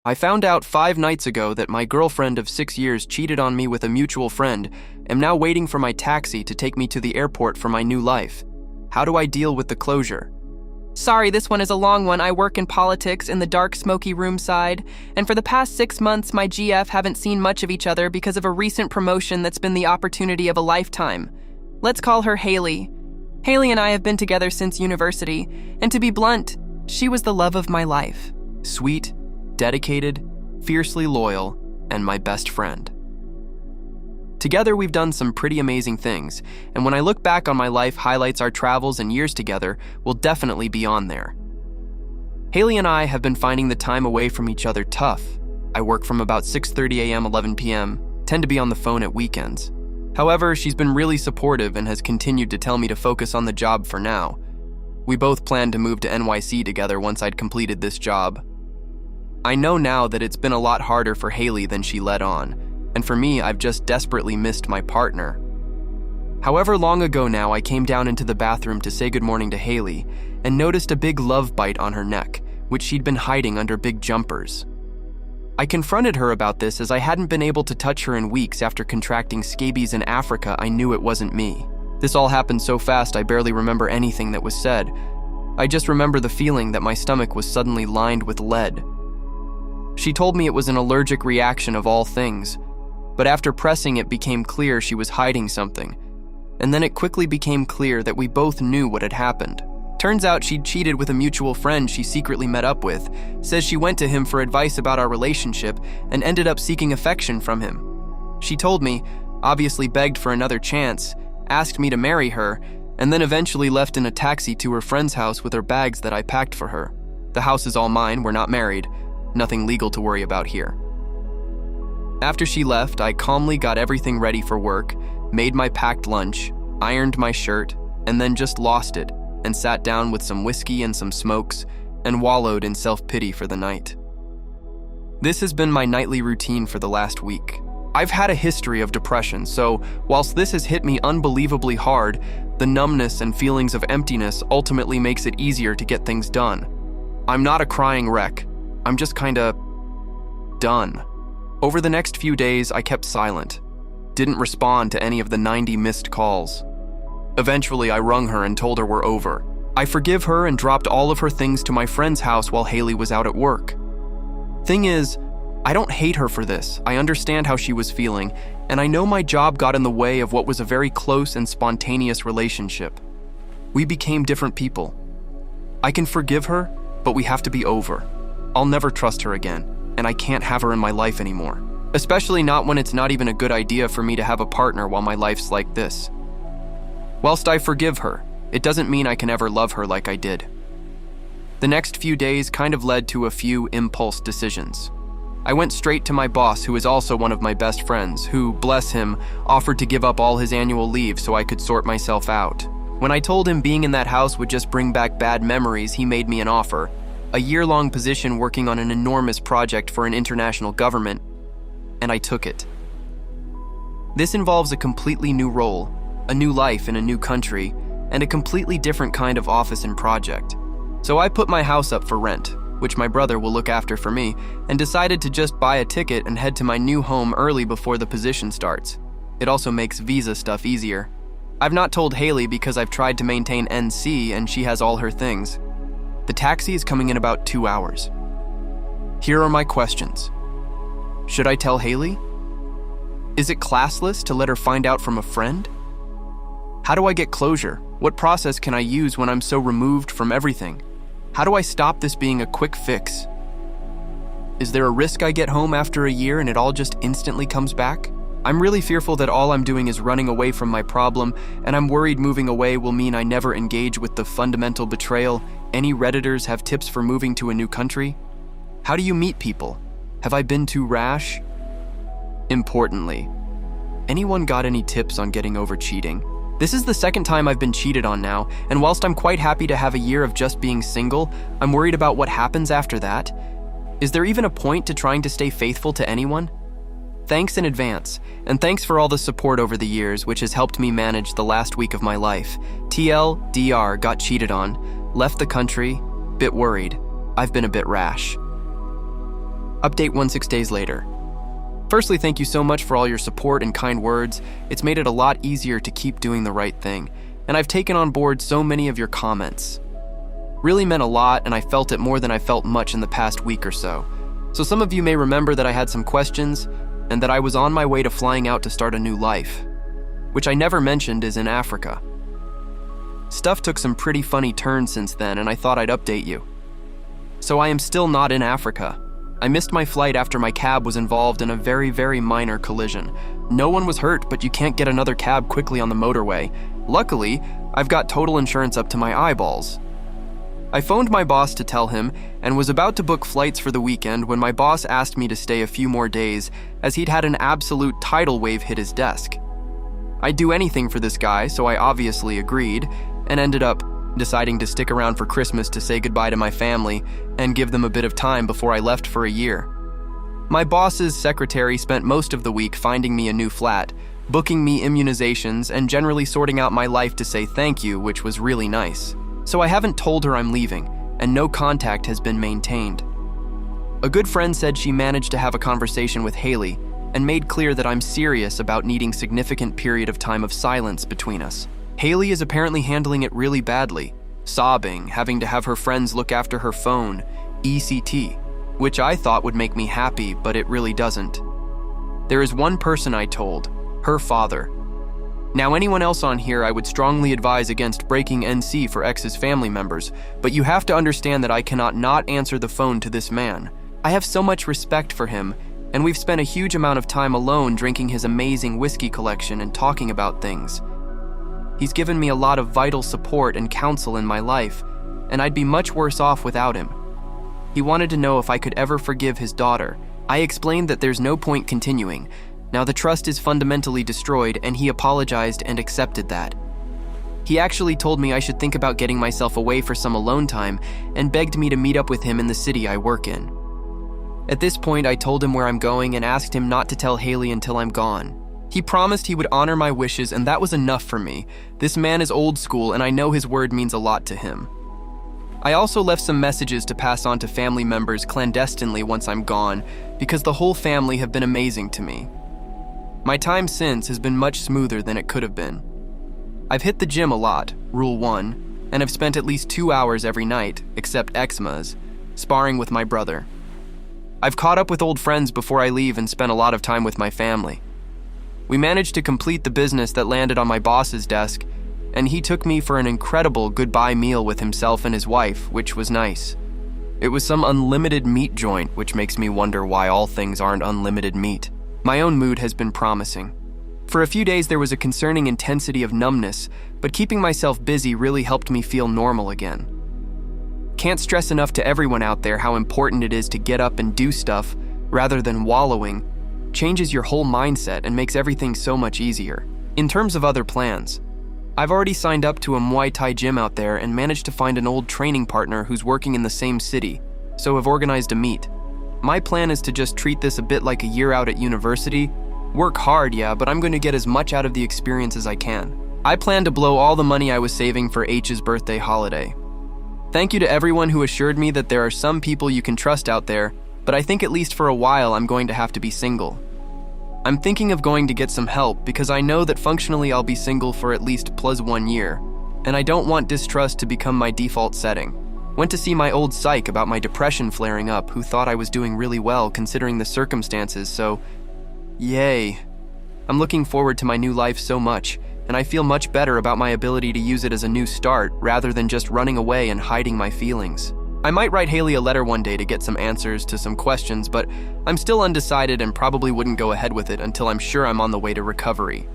I found out 5 nights ago that my girlfriend of 6 years cheated on me with a mutual friend. Am now waiting for my taxi to take me to the airport for my new life. How do I deal with the closure? Sorry, this one is a long one. I work in politics in the dark, smoky room side, and for the past 6 months, my GF haven't seen much of each other because of a recent promotion that's been the opportunity of a lifetime. Let's call her Haley. Haley and I have been together since university, and to be blunt, she was the love of my life. Sweet, dedicated, fiercely loyal, and my best friend. Together, we've done some pretty amazing things, and when I look back on my life highlights, our travels and years together will definitely be on there. Haley and I have been finding the time away from each other tough. I work from about 6:30 a.m., 11 p.m., tend to be on the phone at weekends. However, she's been really supportive and has continued to tell me to focus on the job for now. We both planned to move to NYC together once I'd completed this job. I know now that it's been a lot harder for Haley than she let on, and for me, I've just desperately missed my partner. However long ago now, I came down into the bathroom to say good morning to Haley and noticed a big love bite on her neck, which she'd been hiding under big jumpers. I confronted her about this as I hadn't been able to touch her in weeks after contracting scabies in Africa. I knew it wasn't me. This all happened so fast I barely remember anything that was said. I just remember the feeling that my stomach was suddenly lined with lead. She told me it was an allergic reaction of all things, but after pressing it became clear she was hiding something, and then it quickly became clear that we both knew what had happened. Turns out she'd cheated with a mutual friend she secretly met up with, says she went to him for advice about our relationship and ended up seeking affection from him. She told me, obviously begged for another chance, asked me to marry her, and then eventually left in a taxi to her friend's house with her bags that I packed for her. The house is all mine, we're not married, nothing legal to worry about here. After she left, I calmly got everything ready for work, made my packed lunch, ironed my shirt, and then just lost it and sat down with some whiskey and some smokes and wallowed in self-pity for the night. This has been my nightly routine for the last week. I've had a history of depression, so whilst this has hit me unbelievably hard, the numbness and feelings of emptiness ultimately makes it easier to get things done. I'm not a crying wreck. I'm just kinda done. Over the next few days, I kept silent, didn't respond to any of the 90 missed calls. Eventually, I rung her and told her we're over. I forgive her and dropped all of her things to my friend's house while Haley was out at work. Thing is, I don't hate her for this. I understand how she was feeling, and I know my job got in the way of what was a very close and spontaneous relationship. We became different people. I can forgive her, but we have to be over. I'll never trust her again, and I can't have her in my life anymore. Especially not when it's not even a good idea for me to have a partner while my life's like this. Whilst I forgive her, it doesn't mean I can ever love her like I did. The next few days kind of led to a few impulse decisions. I went straight to my boss, who is also one of my best friends, who, bless him, offered to give up all his annual leave so I could sort myself out. When I told him being in that house would just bring back bad memories, he made me an offer, a year-long position working on an enormous project for an international government, and I took it. This involves a completely new role, a new life in a new country, and a completely different kind of office and project. So I put my house up for rent, which my brother will look after for me, and decided to just buy a ticket and head to my new home early before the position starts. It also makes visa stuff easier. I've not told Haley because I've tried to maintain NC and she has all her things. The taxi is coming in about 2 hours. Here are my questions. Should I tell Haley? Is it classless to let her find out from a friend? How do I get closure? What process can I use when I'm so removed from everything? How do I stop this being a quick fix? Is there a risk I get home after a year and it all just instantly comes back? I'm really fearful that all I'm doing is running away from my problem, and I'm worried moving away will mean I never engage with the fundamental betrayal. Any Redditors have tips for moving to a new country? How do you meet people? Have I been too rash? Importantly, anyone got any tips on getting over cheating? This is the second time I've been cheated on now, and whilst I'm quite happy to have a year of just being single, I'm worried about what happens after that. Is there even a point to trying to stay faithful to anyone? Thanks in advance, and thanks for all the support over the years, which has helped me manage the last week of my life. TLDR, got cheated on, left the country, bit worried. I've been a bit rash. Update 16 days later. Firstly, thank you so much for all your support and kind words. It's made it a lot easier to keep doing the right thing, and I've taken on board so many of your comments. Really meant a lot, and I felt it more than I felt much in the past week or so. So some of you may remember that I had some questions, and that I was on my way to flying out to start a new life, which I never mentioned is in Africa. Stuff took some pretty funny turns since then, and I thought I'd update you. So I am still not in Africa. I missed my flight after my cab was involved in a very, very minor collision. No one was hurt, but you can't get another cab quickly on the motorway. Luckily, I've got total insurance up to my eyeballs. I phoned my boss to tell him and was about to book flights for the weekend when my boss asked me to stay a few more days as he'd had an absolute tidal wave hit his desk. I'd do anything for this guy, so I obviously agreed and ended up deciding to stick around for Christmas to say goodbye to my family and give them a bit of time before I left for a year. My boss's secretary spent most of the week finding me a new flat, booking me immunizations, and generally sorting out my life to say thank you, which was really nice. So I haven't told her I'm leaving, and no contact has been maintained. A good friend said she managed to have a conversation with Haley and made clear that I'm serious about needing significant period of time of silence between us. Haley is apparently handling it really badly, sobbing, having to have her friends look after her phone, ECT, which I thought would make me happy, but it really doesn't. There is one person I told, her father. Now anyone else on here I would strongly advise against breaking NC for ex's family members, but you have to understand that I cannot not answer the phone to this man. I have so much respect for him, and we've spent a huge amount of time alone drinking his amazing whiskey collection and talking about things. He's given me a lot of vital support and counsel in my life, and I'd be much worse off without him. He wanted to know if I could ever forgive his daughter. I explained that there's no point continuing. Now the trust is fundamentally destroyed, and he apologized and accepted that. He actually told me I should think about getting myself away for some alone time and begged me to meet up with him in the city I work in. At this point, I told him where I'm going and asked him not to tell Haley until I'm gone. He promised he would honor my wishes, and that was enough for me. This man is old school, and I know his word means a lot to him. I also left some messages to pass on to family members clandestinely once I'm gone, because the whole family have been amazing to me. My time since has been much smoother than it could have been. I've hit the gym a lot, Rule 1, and I've spent at least 2 hours every night, except Xmas, sparring with my brother. I've caught up with old friends before I leave and spent a lot of time with my family. We managed to complete the business that landed on my boss's desk, and he took me for an incredible goodbye meal with himself and his wife, which was nice. It was some unlimited meat joint, which makes me wonder why all things aren't unlimited meat. My own mood has been promising. For a few days there was a concerning intensity of numbness, but keeping myself busy really helped me feel normal again. Can't stress enough to everyone out there how important it is to get up and do stuff rather than wallowing. Changes your whole mindset and makes everything so much easier. In terms of other plans, I've already signed up to a Muay Thai gym out there and managed to find an old training partner who's working in the same city, so I've organized a meet. My plan is to just treat this a bit like a year out at university. Work hard, yeah, but I'm going to get as much out of the experience as I can. I plan to blow all the money I was saving for H's birthday holiday. Thank you to everyone who assured me that there are some people you can trust out there, but I think at least for a while I'm going to have to be single. I'm thinking of going to get some help because I know that functionally I'll be single for at least +1 year, and I don't want distrust to become my default setting. Went to see my old psych about my depression flaring up, who thought I was doing really well considering the circumstances, so yay. I'm looking forward to my new life so much, and I feel much better about my ability to use it as a new start rather than just running away and hiding my feelings. I might write Haley a letter one day to get some answers to some questions, but I'm still undecided and probably wouldn't go ahead with it until I'm sure I'm on the way to recovery.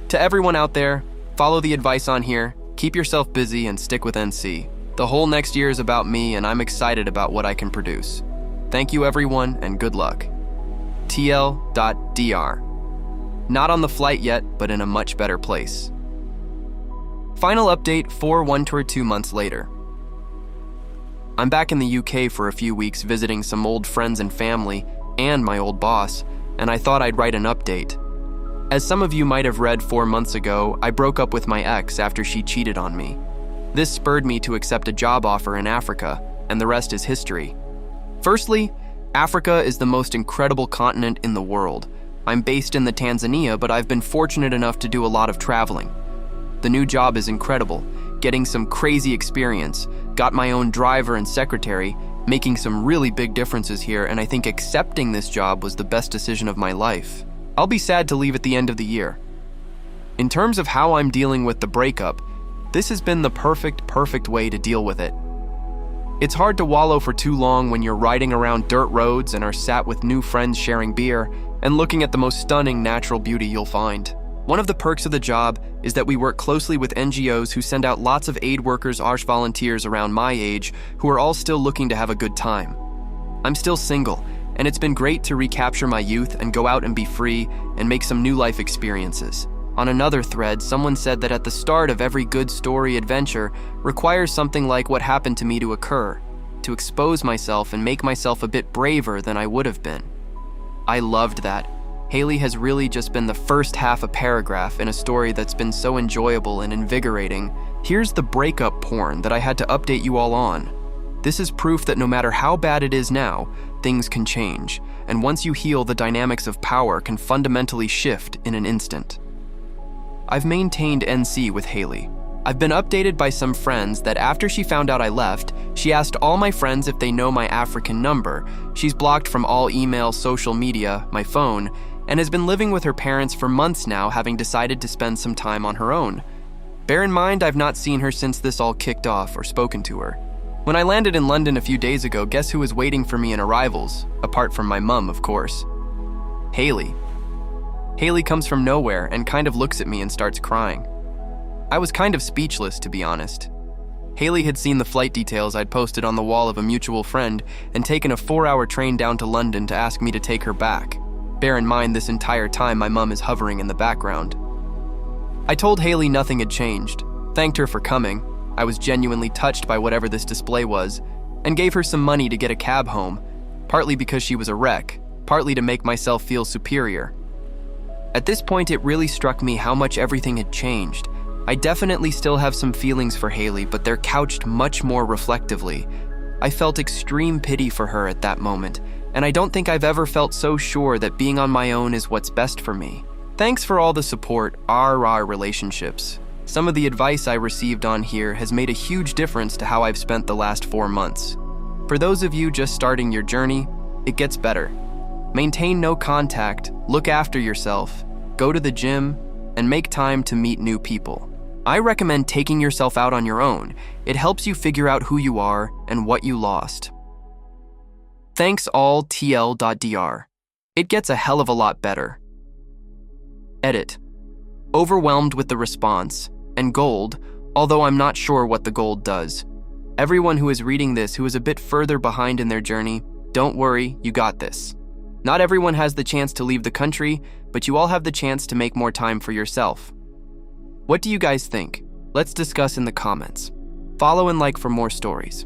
To everyone out there, follow the advice on here, keep yourself busy, and stick with NC. The whole next year is about me, and I'm excited about what I can produce. Thank you everyone, and good luck. TL.dr. Not on the flight yet, but in a much better place. Final update 2 months later. I'm back in the UK for a few weeks visiting some old friends and family and my old boss, and I thought I'd write an update. As some of you might have read 4 months ago, I broke up with my ex after she cheated on me. This spurred me to accept a job offer in Africa, and the rest is history. Firstly, Africa is the most incredible continent in the world. I'm based in the Tanzania, but I've been fortunate enough to do a lot of traveling. The new job is incredible, getting some crazy experience, got my own driver and secretary, making some really big differences here, and I think accepting this job was the best decision of my life. I'll be sad to leave at the end of the year. In terms of how I'm dealing with the breakup, this has been the perfect way to deal with it. It's hard to wallow for too long when you're riding around dirt roads and are sat with new friends sharing beer and looking at the most stunning natural beauty you'll find. One of the perks of the job is that we work closely with NGOs who send out lots of aid workers / volunteers around my age who are all still looking to have a good time. I'm still single, and it's been great to recapture my youth and go out and be free and make some new life experiences. On another thread, someone said that at the start of every good story adventure requires something like what happened to me to occur, to expose myself and make myself a bit braver than I would have been. I loved that. Haley has really just been the first half a paragraph in a story that's been so enjoyable and invigorating. Here's the breakup porn that I had to update you all on. This is proof that no matter how bad it is now, things can change, and once you heal, the dynamics of power can fundamentally shift in an instant. I've maintained NC with Haley. I've been updated by some friends that after she found out I left, she asked all my friends if they know my African number. She's blocked from all email, social media, my phone, and has been living with her parents for months now, having decided to spend some time on her own. Bear in mind, I've not seen her since this all kicked off or spoken to her. When I landed in London a few days ago, guess who was waiting for me in arrivals? Apart from my mum, of course. Haley. Haley comes from nowhere and kind of looks at me and starts crying. I was kind of speechless, to be honest. Haley had seen the flight details I'd posted on the wall of a mutual friend and taken a 4-hour train down to London to ask me to take her back. Bear in mind, this entire time my mum is hovering in the background. I told Haley nothing had changed, thanked her for coming. I was genuinely touched by whatever this display was, and gave her some money to get a cab home, partly because she was a wreck, partly to make myself feel superior. At this point, it really struck me how much everything had changed. I definitely still have some feelings for Haley, but they're couched much more reflectively. I felt extreme pity for her at that moment, and I don't think I've ever felt so sure that being on my own is what's best for me. Thanks for all the support, our relationships. Some of the advice I received on here has made a huge difference to how I've spent the last 4 months. For those of you just starting your journey, it gets better. Maintain no contact, look after yourself, go to the gym, and make time to meet new people. I recommend taking yourself out on your own. It helps you figure out who you are and what you lost. Thanks all TL.dr. It gets a hell of a lot better. Edit. Overwhelmed with the response, and gold, although I'm not sure what the gold does. Everyone who is reading this who is a bit further behind in their journey, don't worry, you got this. Not everyone has the chance to leave the country, but you all have the chance to make more time for yourself. What do you guys think? Let's discuss in the comments. Follow and like for more stories.